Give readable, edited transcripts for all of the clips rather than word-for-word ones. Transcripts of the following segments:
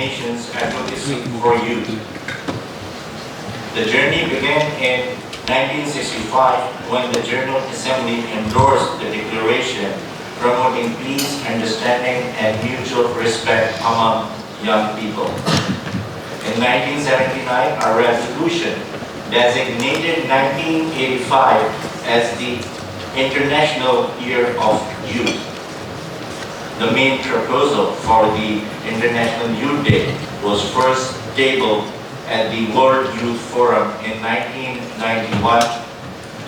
Nations Advocacy for Youth. The journey began in 1965 when the General Assembly endorsed the Declaration promoting peace, understanding, and mutual respect among young people. In 1979, a resolution designated 1985 as the International Year of Youth. The main proposal for the International Youth Day was first tabled at the World Youth Forum in 1991,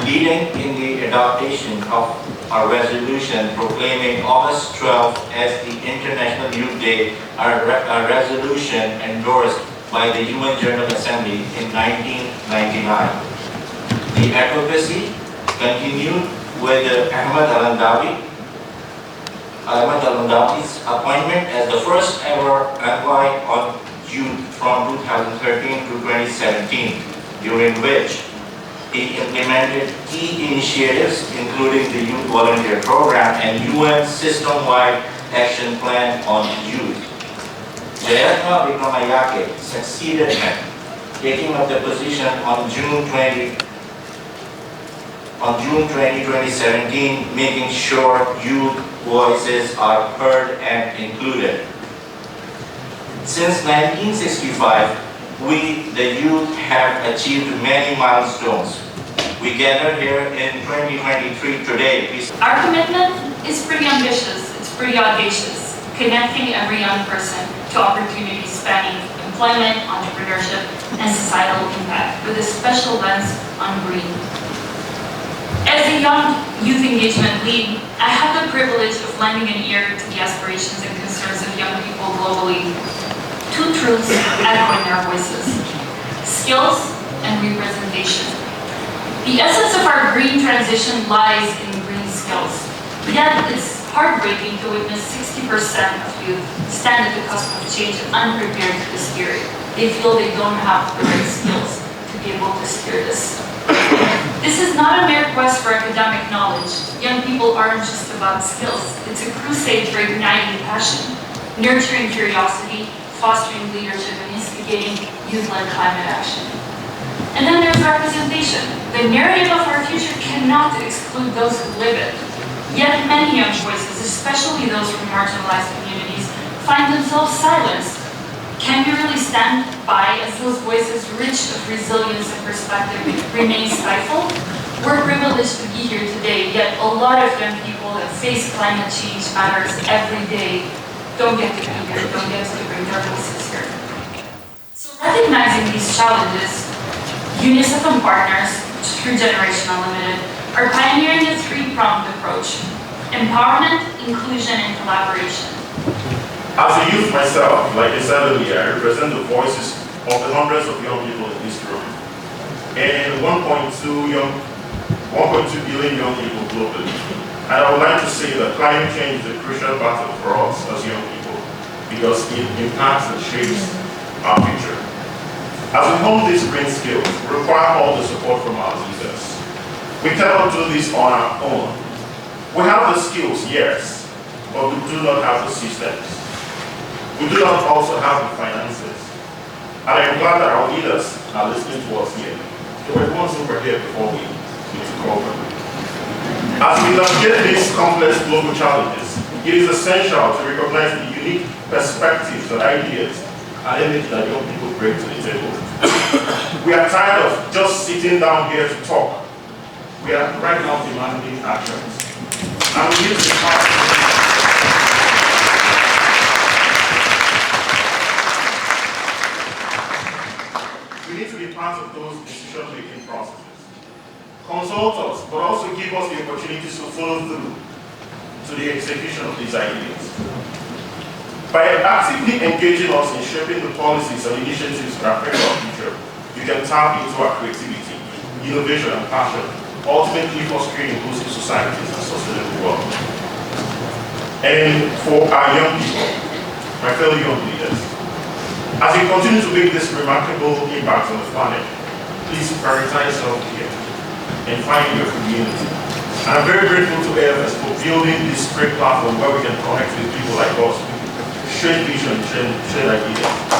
leading in the adoption of a resolution proclaiming August 12 as the International Youth Day, a resolution endorsed by the UN General Assembly in 1999. The advocacy continued with Ahmad Al-Andawi's appointment as the first ever envoy on youth from 2013 to 2017, during which he implemented key initiatives including the Youth Volunteer Program and UN System-Wide Action Plan on Youth. Jayatma Vikramayake succeeded him, taking up the position on June 20, 2017, making sure youth voices are heard and included. Since 1965, we, the youth, have achieved many milestones. We gather here in 2023 today. Our commitment is pretty ambitious, it's pretty audacious, connecting every young person to opportunities spanning employment, entrepreneurship, and societal impact, with a special lens on green. As a young youth engagement lead, I have the privilege of lending an ear to the aspirations and concerns of young people globally. Two truths echoing their voices: skills and representation. The essence of our green transition lies in green skills. Yet it's heartbreaking to witness 60% of youth stand at the cusp of change unprepared for this period. They feel they don't have the right skills to be able to steer this. This is not a mere quest for academic knowledge. Young people aren't just about skills. It's a crusade for igniting passion, nurturing curiosity, fostering leadership, and instigating youth-led climate action. And then there's representation. The narrative of our future cannot exclude those who live it. Yet many young voices, especially those from marginalized communities, find themselves silenced. Can we really stand by as those voices, rich of resilience and perspective, remain stifled? We're privileged to be here today, yet a lot of young people that face climate change matters every day don't get to be here, don't get to bring their voices here. So recognizing these challenges, UNICEF and partners, through Generation Unlimited, are pioneering a three-pronged approach: empowerment, inclusion, and collaboration. As a youth myself, like I said earlier, I represent the voices of the hundreds of young people in this room, and 1.2 billion young people globally. And I would like to say that climate change is a crucial battle for us as young people, because it impacts and shapes our future. As we hone these green skills, we require all the support from our leaders. We cannot do this on our own. We have the skills, yes, but we do not have the systems. We do not also have the finances. And I am glad that our leaders are listening to us here. They were the ones who were here before we took over. As we navigate these complex global challenges, it is essential to recognize the unique perspectives and ideas and energy that young people bring to the table. We are tired of just sitting down here to talk. We are right now demanding actions. And we need to be part of those decision-making processes. Consult us, but also give us the opportunities to follow through to the execution of these ideas. By actively engaging us in shaping the policies and initiatives that affect our future, you can tap into our creativity, innovation, and passion, ultimately fostering inclusive societies and sustainable world. And for our young people, my fellow young leaders, as you continue to make this remarkable impact on the planet, please prioritize self-care and find your community. And I'm very grateful to AFS for building this great platform where we can connect with people like us, share vision, share ideas.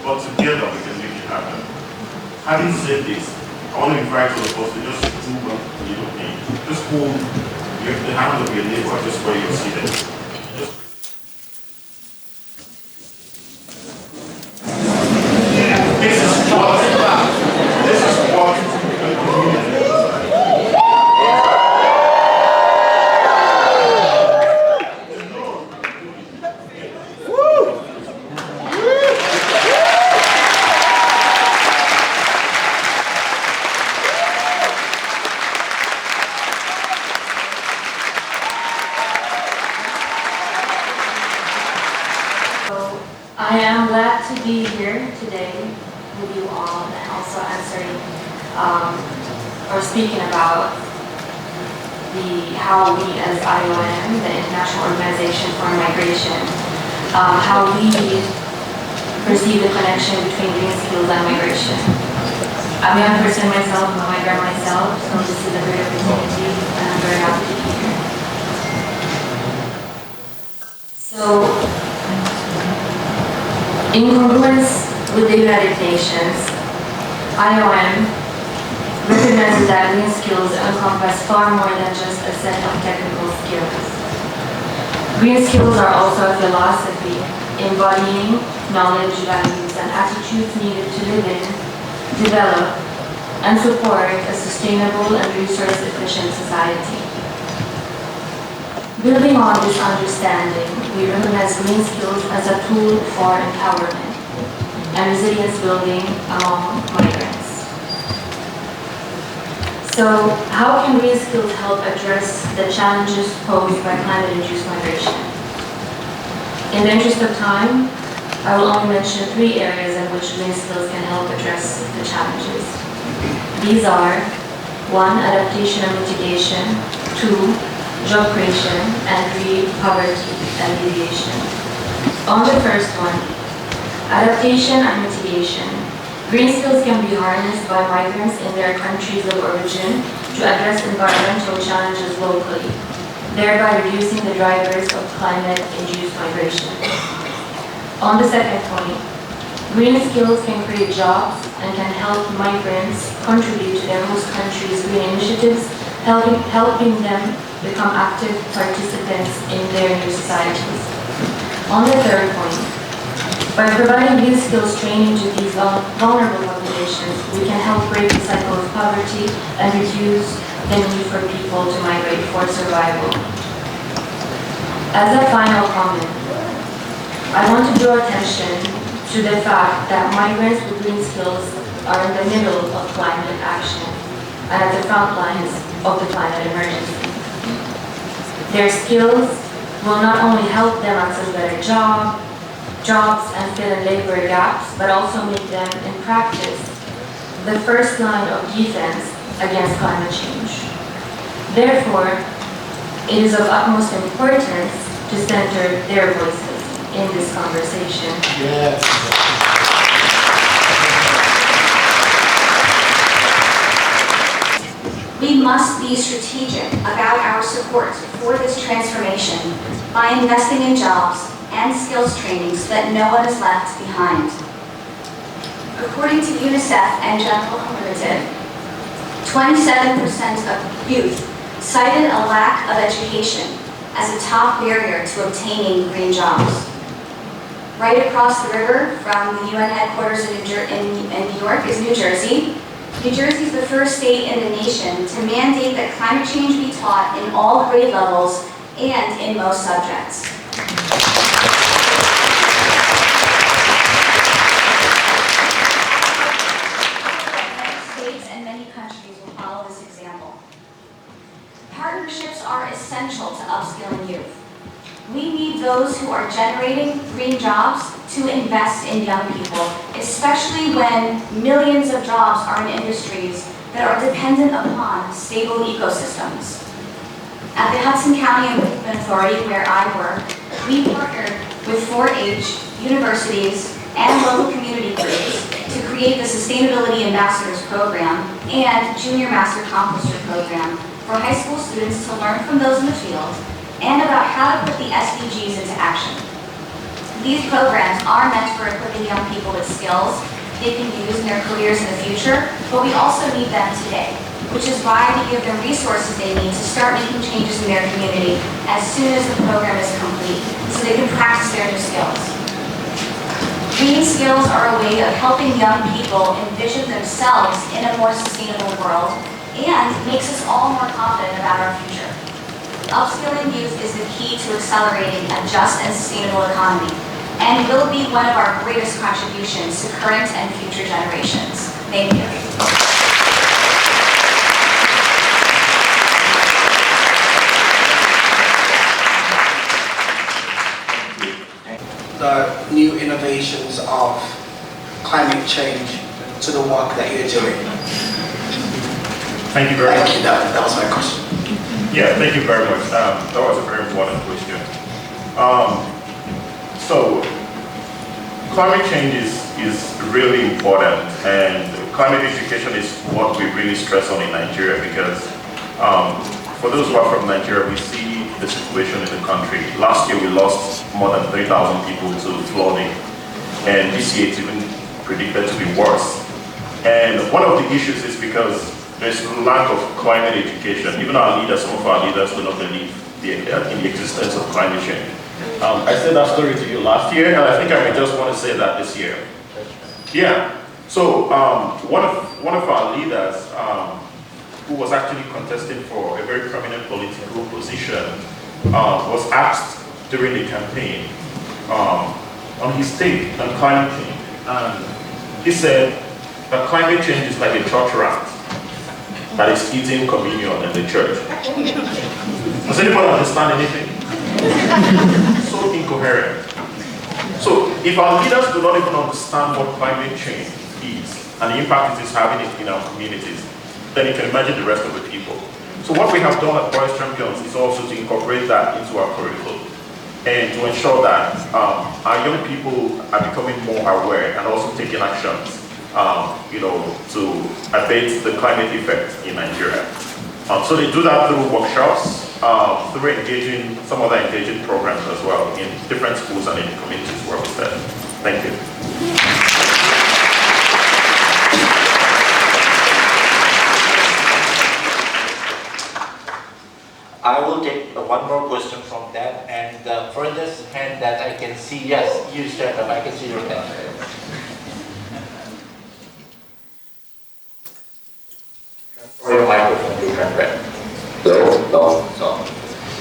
but together we can make it happen. Having said this, I want to invite all of us to just do one little thing. Just hold the hand of your neighbor just where you're seated. This is what I am glad to be here today with you all and also answering or speaking about how we as IOM, the International Organization for Migration, how we perceive the connection between green skills and migration. I'm a young person myself, I'm a migrant myself, so this is a great opportunity and I'm very happy to be here. So, in congruence with the United Nations, IOM recognizes that green skills encompass far more than just a set of technical skills. Green skills are also a philosophy embodying knowledge, values, and attitudes needed to live in, develop, and support a sustainable and resource-efficient society. Building on this understanding, we recognize green skills as a tool for empowerment and resilience building among migrants. So, how can green skills help address the challenges posed by climate-induced migration? In the interest of time, I will only mention 3 areas in which green skills can help address the challenges. These are 1. Adaptation and mitigation, 2. Job creation, and 3. Poverty alleviation. On the first one, adaptation and mitigation. Green skills can be harnessed by migrants in their countries of origin to address environmental challenges locally, thereby reducing the drivers of climate-induced migration. On the second point, green skills can create jobs and can help migrants contribute to their host countries' green initiatives, helping them become active participants in their new societies. On the third point, by providing green skills training to these vulnerable populations, we can help break the cycle of poverty and reduce the need for people to migrate for survival. As a final comment, I want to draw attention to the fact that migrants with green skills are in the middle of climate action and at the front lines of the climate emergency. Their skills will not only help them access better jobs and fill in labor gaps, but also make them, in practice, the first line of defense against climate change. Therefore, it is of utmost importance to center their voices in this conversation. Yes. We must be strategic about our support for this transformation by investing in jobs and skills training so that no one is left behind. According to UNICEF and General Unlimited, 27% of youth cited a lack of education as a top barrier to obtaining green jobs. Right across the river from the UN headquarters in New York is New Jersey. New Jersey is the first state in the nation to mandate that climate change be taught in all grade levels and in most subjects. Many states and many countries will follow this example. Partnerships are essential to upskilling youth. We need those who are generating green jobs to invest in young people, especially when millions of jobs are in industries that are dependent upon stable ecosystems. At the Hudson County Improvement Authority, where I work, we partnered with 4-H, universities, and local community groups to create the Sustainability Ambassadors Program and Junior Master Accomplisher Program for high school students to learn from those in the field and about how to put the SDGs into action. These programs are meant for equipping young people with skills they can use in their careers in the future, but we also need them today, which is why we give them resources they need to start making changes in their community as soon as the program is complete, so they can practice their new skills. Green skills are a way of helping young people envision themselves in a more sustainable world and makes us all more confident about our future. Upskilling youth is the key to accelerating a just and sustainable economy, and will be one of our greatest contributions to current and future generations. Thank you. The new innovations of climate change to the work that you're doing? Thank you very much. Thank you. That was my question. Yeah, thank you very much. That was a very important question. So, climate change is really important, and climate education is what we really stress on in Nigeria, because for those who are from Nigeria, we see the situation in the country. Last year we lost more than 3,000 people to flooding, and this year it's even predicted to be worse. And one of the issues is because there's a lack of climate education. Even our leaders, some of our leaders do not believe in the existence of climate change. I said that story to you last year, and I think I may just want to say that this year. Yeah, so one of our leaders, who was actually contesting for a very prominent political position, was asked during the campaign on his take on climate change. And he said that climate change is like a church rat that is eating communion in the church. Does anyone understand anything? So incoherent. So if our leaders do not even understand what climate change is and the impact it is having in our communities, then you can imagine the rest of the people. So what we have done at Boys Champions is also to incorporate that into our curriculum and to ensure that our young people are becoming more aware and also taking actions, to abate the climate effect in Nigeria. So they do that through workshops, through engaging some other engaging programs as well in different schools and in the communities where we serve. Thank you. I will take one more question from that, and the furthest hand that I can see, yes, you stand up, I can see your hand. For your microphone, you can read.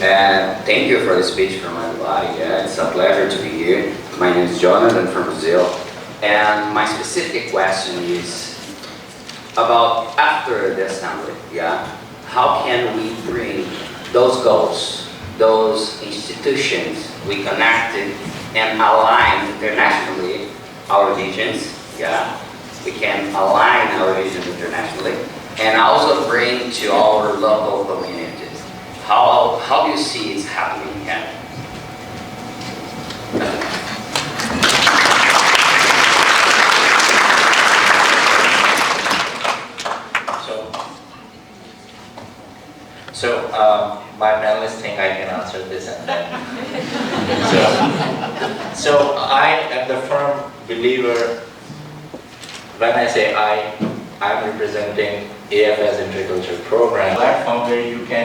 And thank you for the speech from everybody. Yeah, it's a pleasure to be here. My name is Jonathan from Brazil, and my specific question is about after the assembly. Yeah, how can we bring those goals, those institutions we connected and align internationally our visions? Yeah, we can align our visions internationally and also bring to our local communities. How do you see it's happening here? So my panelists think I can answer this and that. So I am the firm believer. When I say I'm representing AFS Agriculture Program platform where you can,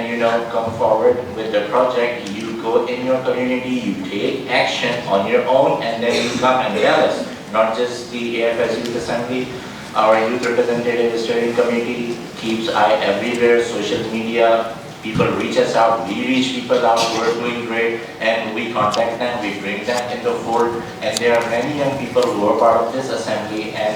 come forward with the project. You go in your community, you take action on your own, and then you come and tell us. Not just the AFS Youth Assembly, our Youth Representative Steering Committee keeps eye everywhere, social media. People reach us out, we reach people out who are doing great, and we contact them, we bring them in the fold, and there are many young people who are part of this assembly, and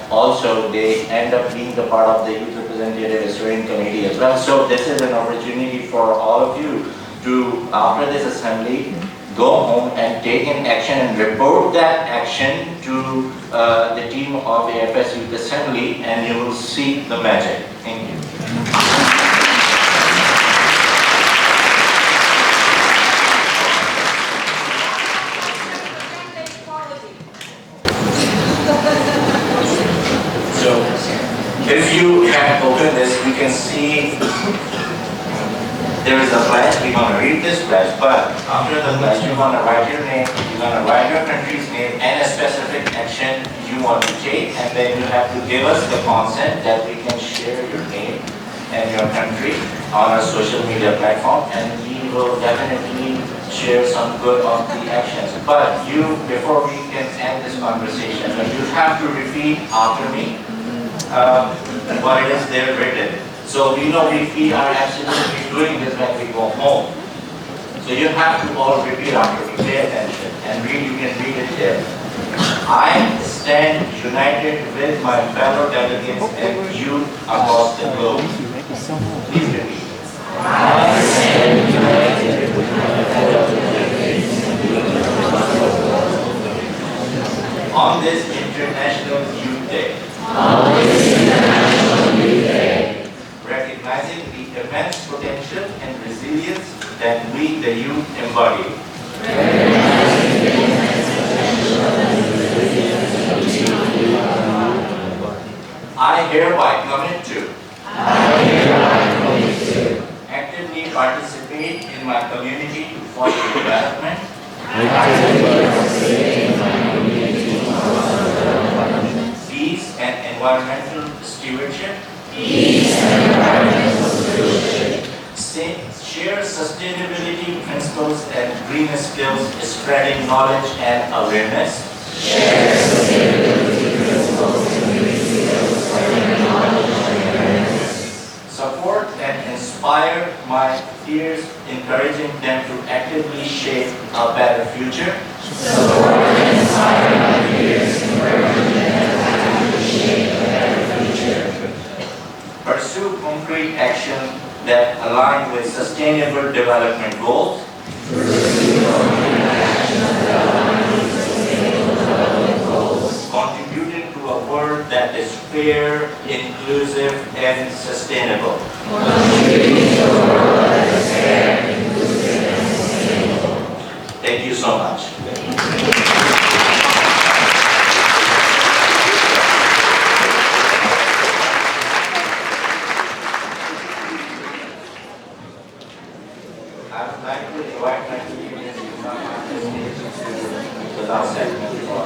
also they end up being the part of the Youth Representative Steering Committee as well. So this is an opportunity for all of you to, after this assembly, go home and take an action and report that action to the team of AFS Youth Assembly, and you will see the magic. Thank you. If you can open this, we can see There is a pledge, we're going to read this pledge, but after the pledge, you're going to write your name, you're going to write your country's name and a specific action you want to take, and then you have to give us the consent that we can share your name and your country on our social media platform, and we will definitely share some good of the actions. But you, before we can end this conversation, you have to repeat after me what it is there written. So we know we are absolutely doing this when we go home. So you have to all repeat after me, pay attention, and read, you can read it there. I stand united with my fellow delegates and youth across the globe. Please repeat. I stand united with my fellow delegates and youth across the globe. On this International Youth Day. On this International Youth Day. Recognizing the immense potential and resilience that we, the youth, embody. I hereby commit to actively participate in my community to foster development, peace and environmental stewardship, share sustainability principles and green skills, spreading knowledge and awareness. Support and inspire my peers, encouraging them to actively shape a better future. Pursue concrete action that align with sustainable development goals. Contributing to a world that is fair, inclusive, and sustainable. Thank you so much. I would like to invite my team to come on the stage without segment for